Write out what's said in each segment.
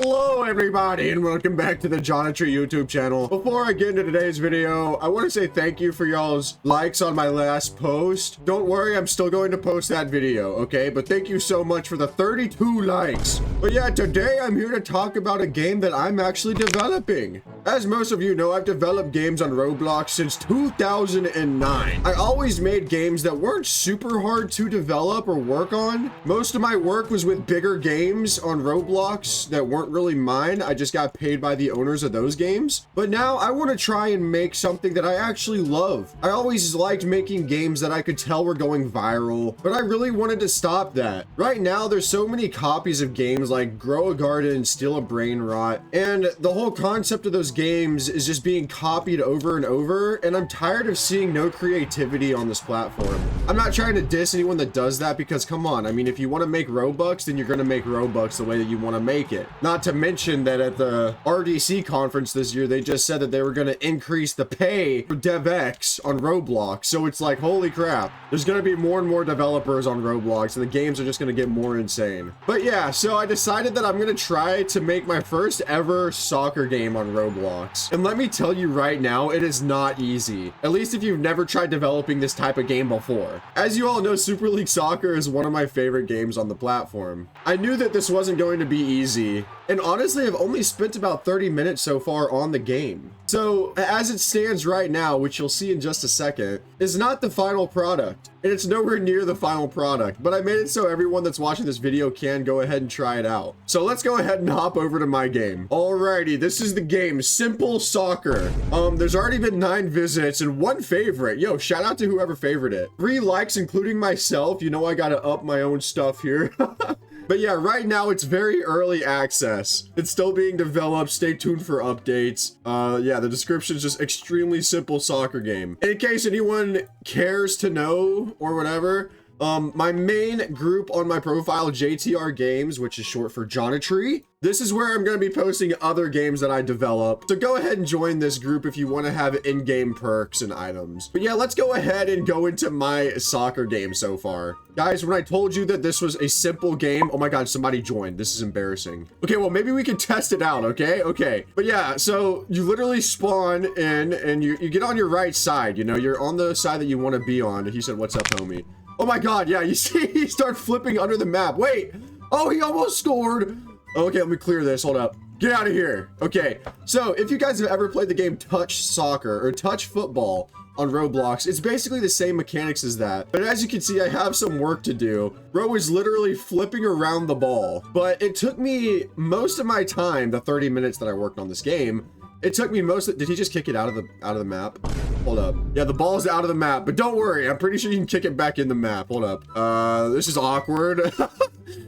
Hello everybody and welcome back to the Geometry YouTube channel. Before I get into today's video, I want to say thank you for y'all's likes on my last post. Don't worry, I'm still going to post that video, okay? But thank you so much for the 32 likes. But yeah, today I'm here to talk about a game that I'm actually developing. As most of you know, I've developed games on Roblox since 2009. I always made games that weren't super hard to develop or work on. Most of my work was with bigger games on Roblox that weren't really mine. I just got paid by the owners of those games. But now I want to try and make something that I actually love. I always liked making games that I could tell were going viral, but I really wanted to stop that. Right now, there's so many copies of games like Grow a Garden, Steal a Brain Rot, and the whole concept of those games is just being copied over and over, and I'm tired of seeing no creativity on this platform. I'm not trying to diss anyone that does that because come on, I mean, if you want to make Robux, then you're going to make Robux the way that you want to make it. Not to mention that at the RDC conference this year, they just said that they were going to increase the pay for DevX on Roblox. So it's like, holy crap, there's going to be more and more developers on Roblox and the games are just going to get more insane. But yeah, so I decided that I'm going to try to make my first ever soccer game on Roblox. And let me tell you right now, it is not easy. At least if you've never tried developing this type of game before. As you all know, Super League Soccer is one of my favorite games on the platform. I knew that this wasn't going to be easy. And honestly, I've only spent about 30 minutes so far on the game. So as it stands right now, which you'll see in just a second, is not the final product. And it's nowhere near the final product, but I made it so everyone that's watching this video can go ahead and try it out. So let's go ahead and hop over to my game. Alrighty, this is the game, Simple Soccer. There's already been 9 visits and 1 favorite. Yo, shout out to whoever favored it. 3 likes, including myself. You know I gotta up my own stuff here. But yeah, right now it's very early access. It's still being developed. Stay tuned for updates. Yeah, the description is just extremely simple soccer game. In case anyone cares to know or whatever, my main group on my profile, JTR Games, which is short for Geometry. This is where I'm going to be posting other games that I develop. So go ahead and join this group if you want to have in-game perks and items. But yeah, let's go ahead and go into my soccer game so far. Guys, when I told you that this was a simple game, oh my God, somebody joined. This is embarrassing. Okay, well, maybe we can test it out, okay? Okay. But yeah, so you literally spawn in and you get on your right side, you know, you're on the side that you want to be on. He said, what's up, homie? Oh my God, yeah, you see, he started flipping under the map. Wait, oh, he almost scored. Okay, let me clear this. Hold up. Get out of here. Okay, so if you guys have ever played the game Touch Soccer or Touch Football on Roblox, it's basically the same mechanics as that. But as you can see, I have some work to do. Bro is literally flipping around the ball. But it took me most of my time, the 30 minutes that I worked on this game, it took me did he just kick it out of the map? Hold up. Yeah, the ball is out of the map, but don't worry. I'm pretty sure you can kick it back in the map. Hold up. This is awkward.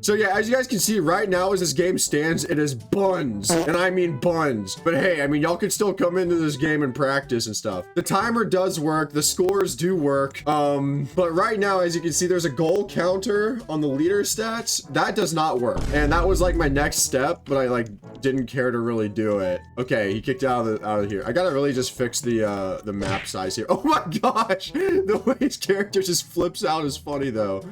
So yeah, as you guys can see right now as this game stands, it is buns. And I mean buns. But hey, I mean, y'all can still come into this game and practice and stuff. The timer does work. The scores do work. But right now, as you can see, there's a goal counter on the leader stats. That does not work. And that was like my next step, but I like didn't care to really do it. Okay, he kicked out of here. I gotta really just fix the map size here. Oh my gosh, the way his character just flips out is funny though.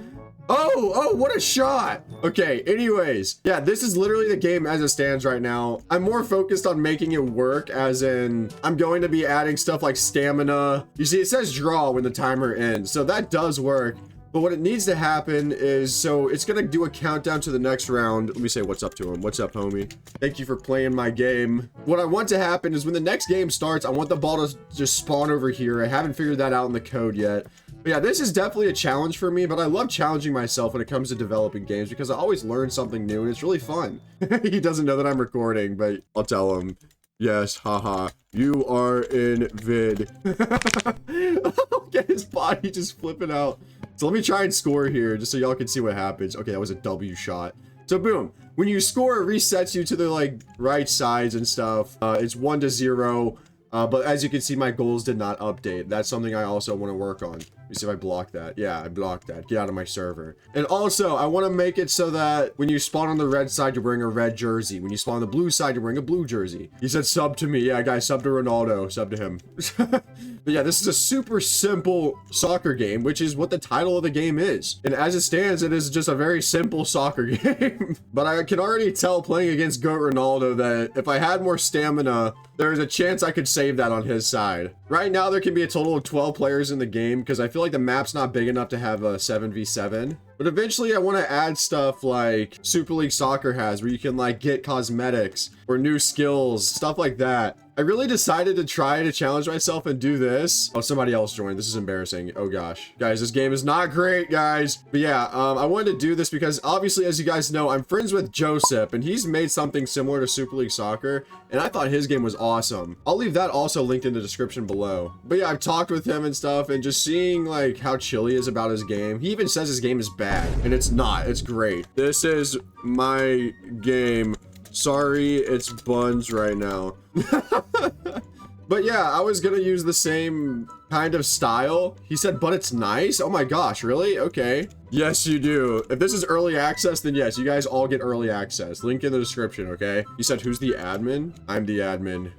Oh, what a shot. Okay, anyways, yeah, this is literally the game as it stands right now. I'm more focused on making it work, as in I'm going to be adding stuff like stamina. You see, it says draw when the timer ends, so that does work. But what it needs to happen is, so it's gonna do a countdown to the next round. Let me say what's up to him. What's up, homie? Thank you for playing my game. What I want to happen is when the next game starts, I want the ball to just spawn over here. I haven't figured that out in the code yet. But yeah, this is definitely a challenge for me, but I love challenging myself when it comes to developing games because I always learn something new and it's really fun. He doesn't know that I'm recording, but I'll tell him. Yes, haha. You are in vid. Get his body just flipping out. So let me try and score here just so y'all can see what happens. Okay, that was a W shot. So boom, when you score, it resets you to the like right sides and stuff. It's 1-0. But as you can see, my goals did not update. That's something I also want to work on. me see if I block that. Yeah, I blocked that. Get out of my server. And also, I want to make it so that when you spawn on the red side, you're wearing a red jersey. When you spawn on the blue side, you're wearing a blue jersey. He said sub to me. Yeah, guys, sub to Ronaldo. Sub to him. But yeah, this is a super simple soccer game, which is what the title of the game is. And as it stands, it is just a very simple soccer game. But I can already tell playing against GOAT Ronaldo that if I had more stamina, there's a chance I could save that on his side. Right now, there can be a total of 12 players in the game because I feel like the map's not big enough to have a 7v7. But eventually I want to add stuff like Super League Soccer has, where you can like get cosmetics or new skills, stuff like that. I really decided to try to challenge myself and do this. Oh, somebody else joined. This is embarrassing. Oh gosh. Guys, this game is not great, guys. But yeah, I wanted to do this because obviously, as you guys know, I'm friends with Joseph and he's made something similar to Super League Soccer. And I thought his game was awesome. I'll leave that also linked in the description below. But yeah, I've talked with him and stuff and just seeing like how chill he is about his game. He even says his game is bad and it's not. It's great. This is my game. Sorry, it's buns right now. But yeah, I was gonna use the same kind of style. He said, but it's nice. Oh my gosh, really? Okay. Yes, you do. If this is early access, then yes, you guys all get early access. Link in the description, okay? He said, who's the admin? I'm the admin.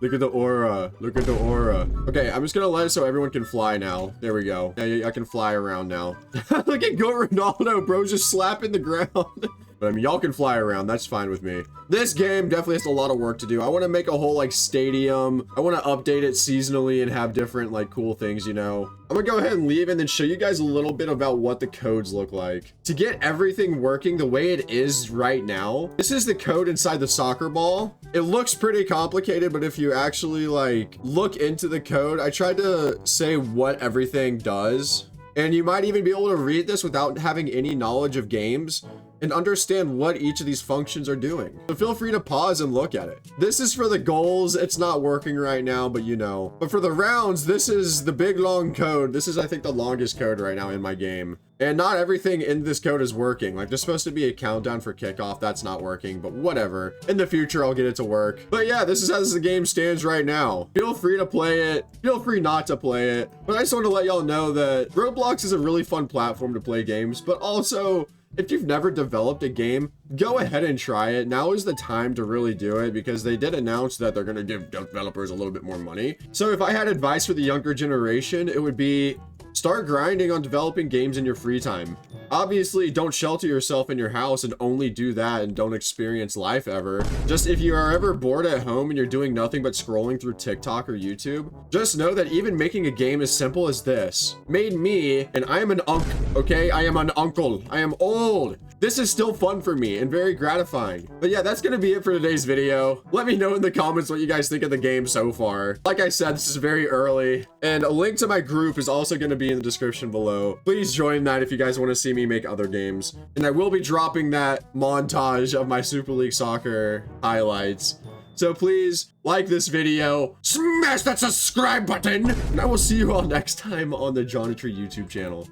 Look at the aura. Look at the aura. Okay, I'm just gonna let it so everyone can fly now. There we go. Yeah, I can fly around now. Look at GOAT Ronaldo, bro, just slapping the ground. But I mean, y'all can fly around. That's fine with me. This game definitely has a lot of work to do. I want to make a whole like stadium. I want to update it seasonally and have different like cool things, you know. I'm gonna go ahead and leave and then show you guys a little bit about what the codes look like. To get everything working the way it is right now, this is the code inside the soccer ball. It looks pretty complicated, but if you actually like look into the code, I tried to say what everything does. And you might even be able to read this without having any knowledge of games and understand what each of these functions are doing. So feel free to pause and look at it. This is for the goals. It's not working right now, but you know. But for the rounds, this is the big long code. This is, I think, the longest code right now in my game. And not everything in this code is working. Like, there's supposed to be a countdown for kickoff. That's not working, but whatever. In the future, I'll get it to work. But yeah, this is as the game stands right now. Feel free to play it. Feel free not to play it. But I just want to let y'all know that Roblox is a really fun platform to play games, but also, if you've never developed a game, go ahead and try it. Now is the time to really do it because they did announce that they're going to give developers a little bit more money. So if I had advice for the younger generation, it would be start grinding on developing games in your free time. Obviously, don't shelter yourself in your house and only do that and don't experience life ever. Just if you are ever bored at home and you're doing nothing but scrolling through TikTok or YouTube, just know that even making a game as simple as this made me, and I am an uncle, okay? I am an uncle. I am old. This is still fun for me and very gratifying. But yeah, that's gonna be it for today's video. Let me know in the comments what you guys think of the game so far. Like I said, this is very early, and a link to my group is also gonna be in the description below. Please join that if you guys want to see me make other games. And I will be dropping that montage of my Super League Soccer highlights. So please like this video, smash that subscribe button, and I will see you all next time on the Geometry YouTube channel.